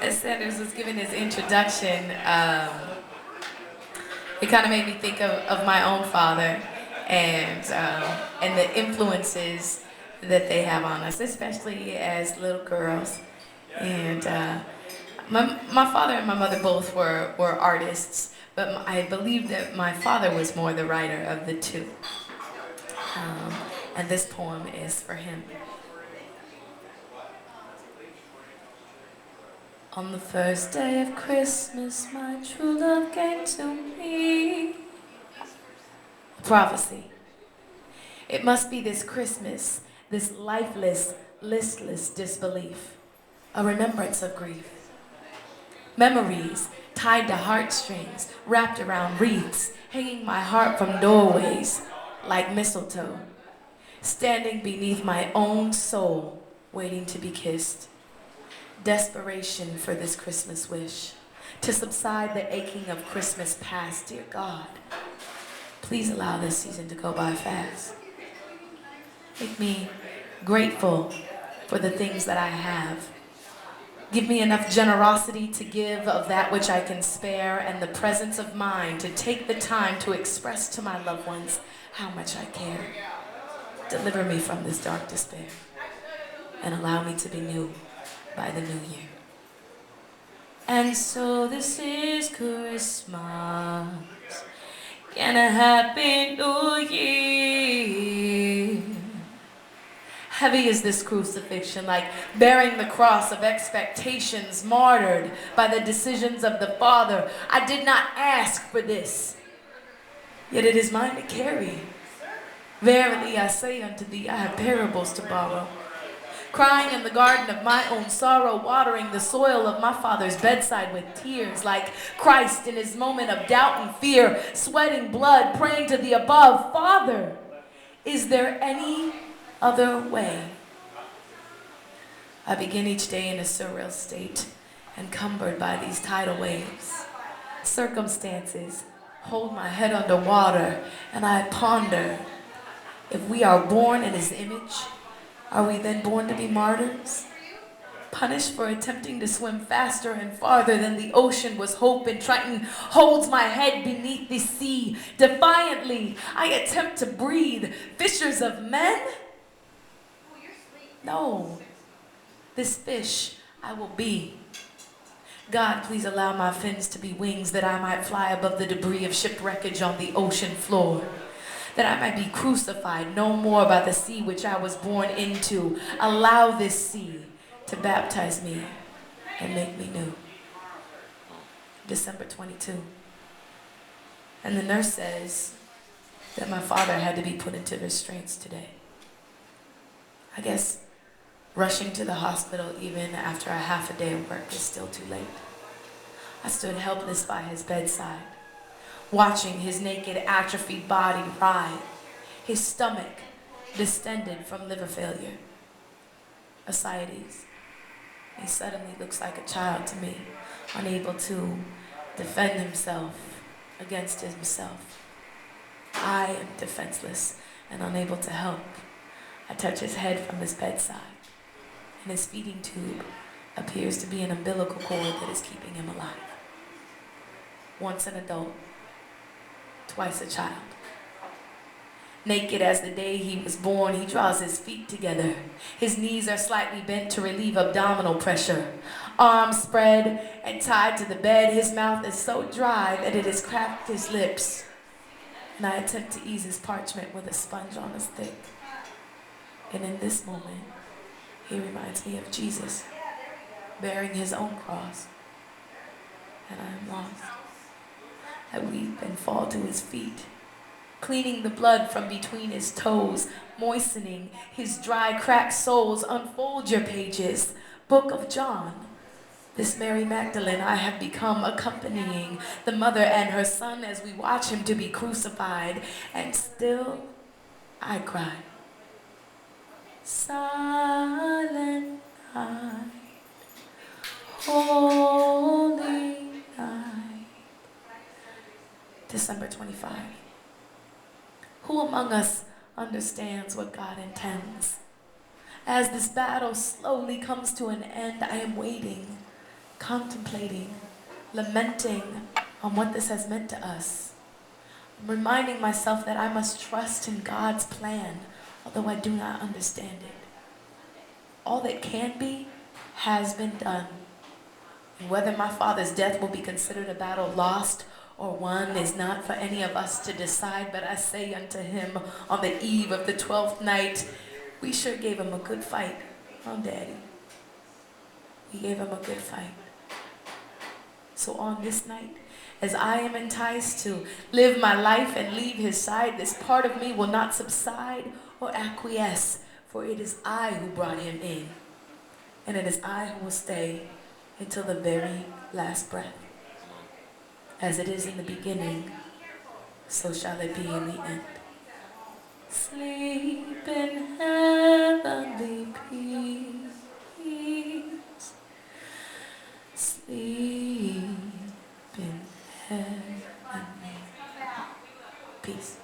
As Sanders was giving his introduction, it kind of made me think of my own father and the influences that they have on us, especially as little girls. And my father and my mother both were artists, but I believe that my father was more the writer of the two. Um, and this poem is for him. On the first day of Christmas, my true love came to me. A prophecy. It must be this Christmas, this lifeless, listless disbelief. A remembrance of grief. Memories tied to heartstrings, wrapped around wreaths, hanging my heart from doorways like mistletoe. Standing beneath my own soul, waiting to be kissed. Desperation for this Christmas wish, to subside the aching of Christmas past. Dear God, please allow this season to go by fast. Make me grateful for the things that I have. Give me enough generosity to give of that which I can spare, and the presence of mind to take the time to express to my loved ones how much I care. Deliver me from this dark despair and allow me to be new by the new year. And so this is Christmas and a happy new year. Heavy is this crucifixion, like bearing the cross of expectations, martyred by the decisions of the Father. I did not ask for this, yet it is mine to carry. Verily I say unto thee, I have parables to borrow. Crying in the garden of my own sorrow, watering the soil of my Father's bedside with tears, like Christ in his moment of doubt and fear, sweating blood, praying to the above, Father, is there any other way? I begin each day in a surreal state, encumbered by these tidal waves. Circumstances hold my head underwater, and I ponder, if we are born in his image, are we then born to be martyrs? Punished for attempting to swim faster and farther than the ocean was hope, and Triton holds my head beneath the sea. Defiantly, I attempt to breathe. Fishers of men? No, this fish I will be. God, please allow my fins to be wings, that I might fly above the debris of shipwreckage on the ocean floor. That I might be crucified no more by the sea which I was born into. Allow this sea to baptize me and make me new. December 22. And the nurse says that my father had to be put into restraints today. I guess rushing to the hospital even after a half a day of work is still too late. I stood helpless by his bedside, watching his naked, atrophied body writhe, his stomach distended from liver failure. Ascites. He suddenly looks like a child to me, unable to defend himself against himself. I am defenseless and unable to help. I touch his head from his bedside, and his feeding tube appears to be an umbilical cord that is keeping him alive. Once an adult, twice a child. Naked as the day he was born, he draws his feet together. His knees are slightly bent to relieve abdominal pressure. Arms spread and tied to the bed, his mouth is so dry that it has cracked his lips. And I attempt to ease his parchment with a sponge on his thick. And in this moment, he reminds me of Jesus, bearing his own cross. And I am lost. I weep and fall to his feet, cleaning the blood from between his toes, moistening his dry, cracked soles. Unfold your pages, Book of John. This Mary Magdalene I have become, accompanying the mother and her son as we watch him to be crucified. And still I cry. Silent night, holy night. December 25. Who among us understands what God intends? As this battle slowly comes to an end, I am waiting contemplating, lamenting on what this has meant to us. I'm reminding myself that I must trust in God's plan, although I do not understand it. All that can be has been done. And whether my father's death will be considered a battle lost or won is not for any of us to decide, but I say unto him on the eve of the 12th night, we sure gave him a good fight, huh, Daddy? We gave him a good fight. So on this night, as I am enticed to live my life and leave his side, this part of me will not subside or acquiesce, for it is I who brought him in, and it is I who will stay until the very last breath. As it is in the beginning, so shall it be in the end. Sleep in heavenly peace. Sleep in heavenly peace.